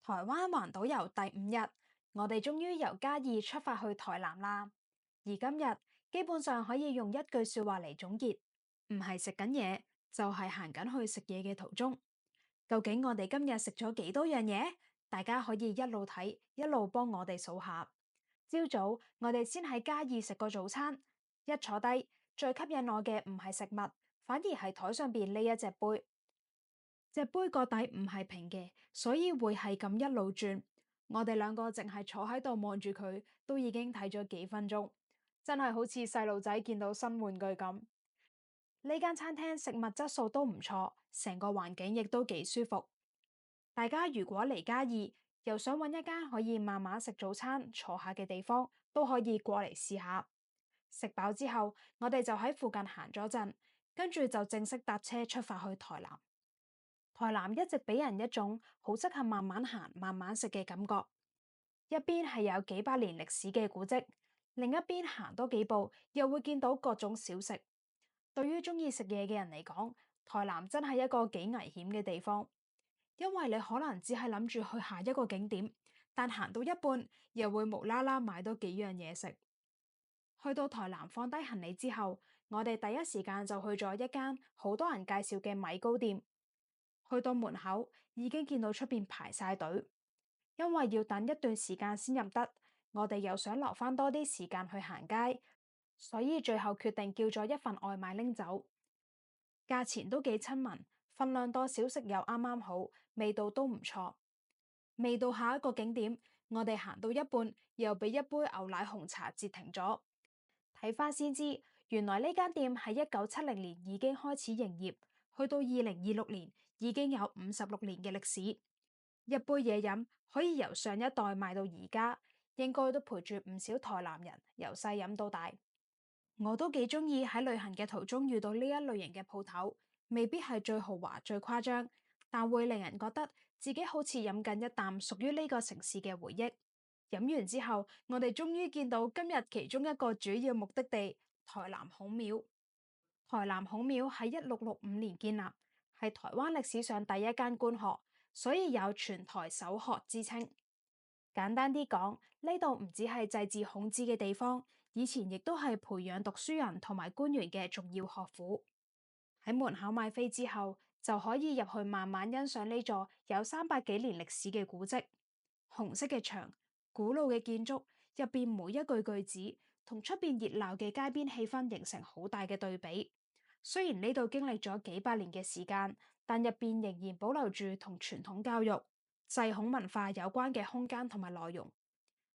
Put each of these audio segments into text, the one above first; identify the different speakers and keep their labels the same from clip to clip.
Speaker 1: 台灣環島遊第5日，我哋終於由嘉義出發去台南啦。而今日基本上可以用一句說話嚟總結，唔係食緊嘢，就係行緊去食嘢嘅途中。究竟我哋今日食咗幾多樣嘢？大家可以一路睇，一路幫我哋數下。朝早我哋先喺嘉義食個早餐，一坐低，最吸引我嘅唔係食物，反而係台上邊呢一隻杯。隻杯個底唔係平嘅，所以會係咁一路轉。我哋兩個淨係坐喺度望住佢，都已經睇咗幾分鐘，真係好似細路仔見到新玩具咁。呢間餐廳食物質素都唔錯，成個環境亦都幾舒服。大家如果嚟嘉義，又想揾一間可以慢慢食早餐、坐下嘅地方，都可以過嚟試下。食飽之後，我哋就喺附近行咗陣，跟住就正式搭車出發去台南。台南一直俾人一種好適合慢慢行、慢慢食嘅感覺，一邊係有幾百年歷史嘅古蹟，另一邊行多幾步又會見到各種小食。對於中意食嘢嘅人嚟講，台南真係一個幾危險嘅地方，因為你可能只係諗住去下一個景點，但行到一半又會無啦啦買多幾樣嘢食。去到台南放低行李之後，我哋第一時間就去咗一間好多人介紹嘅米糕店。去到門口已經見到出邊排晒隊，因為要等一段時間先入得，我哋又想留翻多啲時間去行街，所以最後決定叫咗一份外賣拎走。價錢都幾親民，份量多小食又啱啱好，味道都唔錯。未到下一個景點，我哋行到一半又俾一杯牛奶紅茶截停咗。睇翻先知，原來呢間店喺1970年已經開始營業，去到2026年已經有56年嘅歷史。一杯嘢飲可以由上一代賣到而家，應該都陪住唔少台南人由細飲到大。我都幾中意喺旅行嘅途中遇到呢一類型嘅鋪頭，未必係最豪華最誇張，但會令人覺得自己好似飲緊一啖屬於呢個城市嘅回憶。飲完之後，我哋終於見到今日其中一個主要目的地——台南孔廟。台南孔廟喺1665年建立，係台灣歷史上第一間官學，所以有全台首學之稱。簡單啲講，呢度唔只係祭祀孔子嘅地方，以前亦都係培養讀書人同埋官員嘅重要學府。喺門口買飛之後，就可以入去慢慢欣賞呢座有300幾年歷史嘅古蹟。紅色嘅牆，古老嘅建築，入邊每一句句子，同出邊熱鬧嘅街邊氣氛形成好大嘅對比。雖然呢度經歷咗幾百年嘅時間，但入邊仍然保留住同傳統教育、祭孔文化有關嘅空間同埋內容。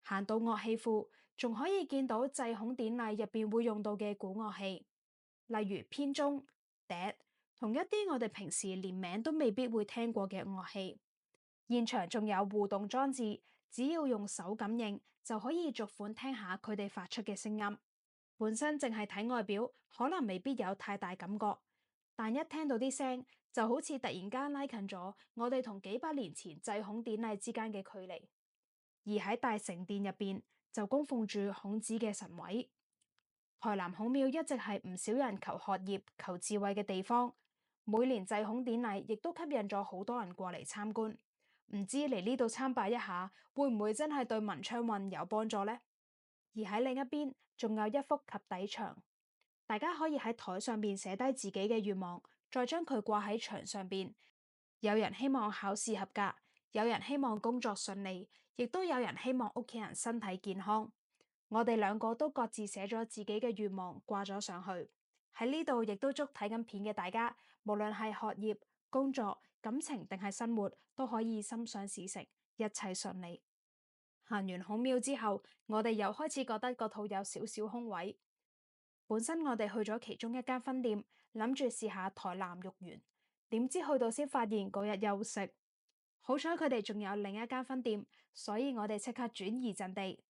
Speaker 1: 行到樂器庫，仲可以見到祭孔典禮入邊會用到嘅古樂器，例如編鐘、笛，同一啲我哋平時連名都未必會聽過嘅樂器。現場仲有互動裝置，只要用手感應就可以逐款聽下佢哋發出嘅聲音。本身淨係睇外表，可能未必有太大感覺，但一聽到啲聲，就好似突然間拉近咗我哋同幾百年前祭孔典禮之間嘅距離。而喺大成殿入邊，就供奉住孔子嘅神位。台南孔廟一直係唔少人求學業、求智慧嘅地方，每年祭孔典禮亦都吸引咗好多人過嚟參觀。唔知嚟呢度參拜一下，會唔會真係對文昌運有幫助呢？而喺另一邊，仲有一幅及第牆，大家可以喺台上邊寫低自己嘅願望，再將佢掛喺牆上邊。有人希望考試合格，有人希望工作順利，亦都有人希望屋企人身體健康。我哋兩個都各自寫咗自己嘅願望，掛咗上去。喺呢度亦都祝睇緊片嘅大家，無論係學業、工作、感情定係生活，都可以心想事成，一切順利。行完孔廟之後，我哋又開始覺得個肚有少少空位。本身我哋去咗其中一間分店，諗住試下台南肉圓，點知去到先發現嗰日休息。好彩佢哋仲有另一間分店，所以我哋即刻轉移陣地。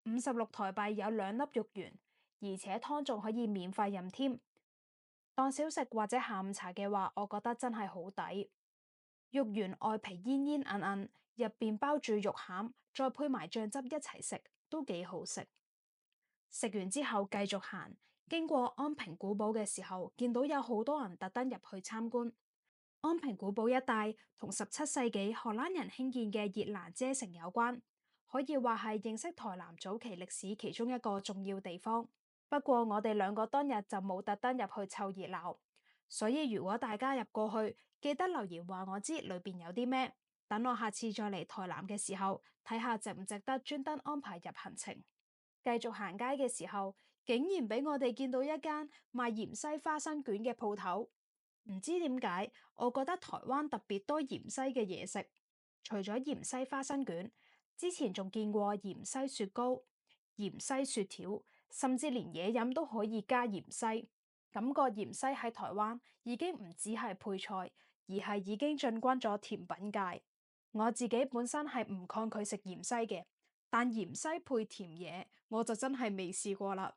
Speaker 1: 56台幣有2粒肉圓，而且湯仲可以免費飲添。當小食或者下午茶嘅話，我覺得真係好抵。肉圓外皮煙煙韌韌，入邊包住肉餡，再配埋醬汁一齊食，都幾好食。食完之後繼續行，經過安平古堡嘅時候，見到有好多人特登入去參觀。安平古堡一帶同17世紀荷蘭人興建嘅熱蘭遮城有關，可以話係認識台南早期歷史其中一個重要地方。不過我哋兩個當日就冇特登入去湊熱鬧，所以如果大家入過去，記得留言話我知裏邊有啲咩，等我下次再嚟台南嘅時候睇下值唔值得專登安排入行程。繼續行街嘅時候，竟然俾我哋見到一間賣芫茜花生卷嘅鋪頭。唔知點解，我覺得台灣特別多芫茜嘅嘢食。除咗芫茜花生卷，之前仲見過芫茜雪糕、芫茜雪條，甚至連嘢飲都可以加芫茜。感覺芫茜喺台灣已經唔只係配菜，而係已經進軍咗甜品界。我自己本身係唔抗拒食芫茜嘅，但芫茜配甜嘢，我就真係未試過啦。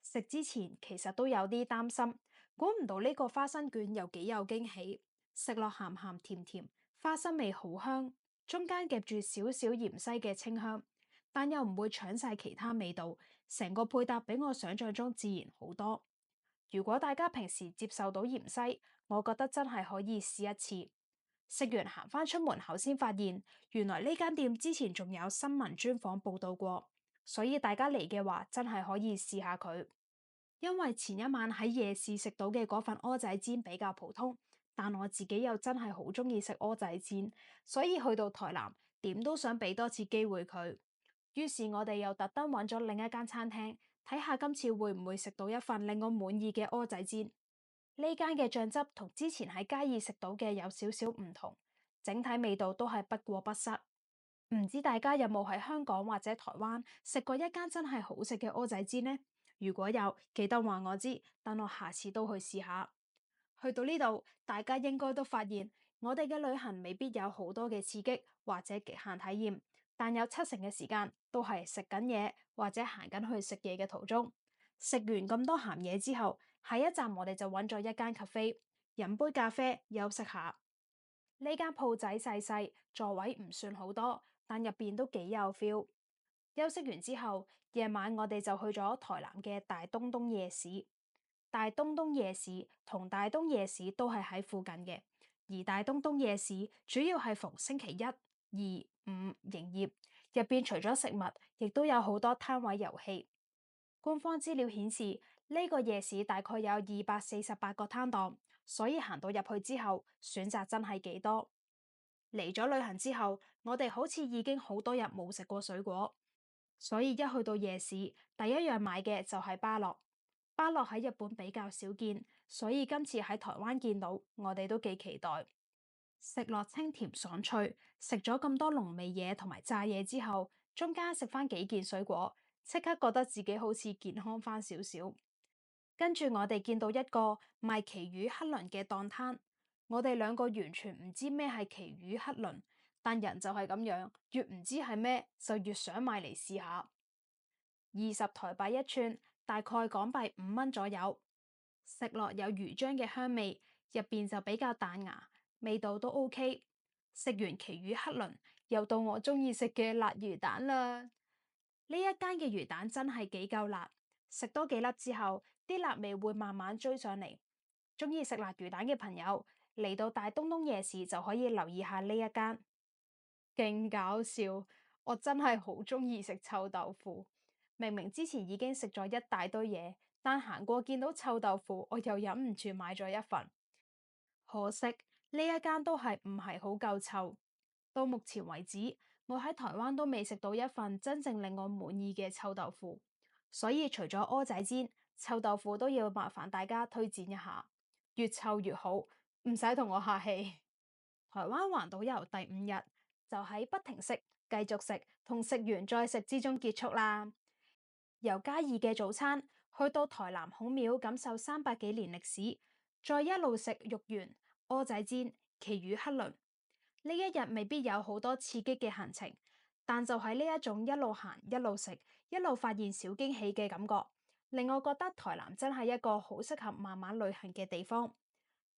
Speaker 1: 食之前其實都有啲擔心，估唔到呢個花生卷又幾有驚喜，食落鹹鹹甜甜，花生味好香，中間夾住少少芫茜嘅清香，但又唔會搶晒其他味道，成個配搭比我想象中自然好多。如果大家平時接受到芫茜，我覺得真係可以試一次。食完行返出門口先發現，原來呢間店之前仲有新聞專訪報道過，所以大家嚟嘅話真係可以試下佢。因為前一晚喺夜市食到嘅嗰份蚵仔煎比較普通，但我自己又真係好鍾意食蚵仔煎，所以去到台南點都想俾多次機會佢。於是我哋又特登揾咗另一間餐廳，睇下今次會唔會食到一份令我滿意嘅蚵仔煎。呢間嘅醬汁同之前喺嘉義食到嘅有少少唔同，整體味道都係不過不失。唔知大家有冇喺香港或者台灣食過一間真係好食嘅蚵仔煎呢？如果有，記得話我知，等我下次都去試下。去到呢度，大家應該都發現，我哋嘅旅行未必有好多嘅刺激或者極限體驗，但有70%嘅時間都係食緊嘢或者行緊去食嘢嘅途中。食完咁多鹹嘢之後，下一站我哋就揾咗一間 cafe，飲杯咖啡休息下。呢間鋪仔細細，座位唔算好多，但入邊都幾有 feel。休息完之後，夜晚我哋就去咗台南嘅大東東夜市。大東東夜市同大東夜市都係喺附近嘅，而大東東夜市主要係逢星期一、二、五營業，入邊除咗食物，亦都有好多攤位遊戲。官方資料顯示，呢個夜市大概有248個攤檔，所以行到入去之後，選擇真係幾多。嚟咗旅行之後，我哋好似已經好多日冇食過水果，所以一去到夜市，第一樣買嘅就係芭樂。芭樂喺日本比較少見，所以今次喺台灣見到，我哋都幾期待。食落清甜爽脆，食咗咁多濃味嘢同埋炸嘢之後，中間食翻幾件水果，即刻覺得自己好似健康翻少少。跟住我哋見到一個賣旗魚黑輪嘅檔攤，我哋兩個完全唔知咩係旗魚黑輪，但人就係咁樣，越唔知係咩就越想買嚟試下。20台幣一串，大概港幣5蚊左右。食落有魚漿嘅香味，入邊就比較彈牙，味道都 OK。食完旗魚黑輪，又到我鍾意食嘅辣魚蛋啦。呢一間嘅魚蛋真係幾夠辣，食多幾粒之後，啲辣味會慢慢追上嚟。鍾意食辣魚蛋嘅朋友，嚟到大東東夜市就可以留意下呢一間。勁搞笑，我真係好鍾意食臭豆腐。明明之前已經食咗一大堆嘢，但行過見到臭豆腐，我又忍唔住買咗一份。可惜呢一間都係唔係好夠臭。到目前為止，我喺台灣都未食到一份真正令我滿意嘅臭豆腐。所以除咗蚵仔煎，臭豆腐都要麻煩大家推薦一下，越臭越好，唔使同我客氣。台灣環島遊第5日就喺不停食、繼續食同食完再食之中結束啦。由嘉義嘅早餐去到台南孔廟感受300幾年歷史，再一路食肉圓、蚵仔煎、旗魚黑輪。呢一日未必有好多刺激嘅行程，但就係呢一種一路行一路食一路發現小驚喜嘅感覺，令我覺得台南真係一個好適合慢慢旅行嘅地方。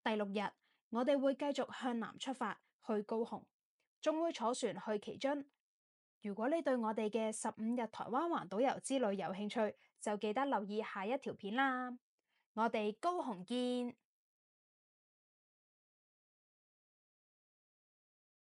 Speaker 1: 第6日，我哋會繼續向南出發去高雄，仲會坐船去旗津。如果你對我哋嘅15日台灣環島遊之旅有興趣，就記得留意下一條片啦。我哋高雄見！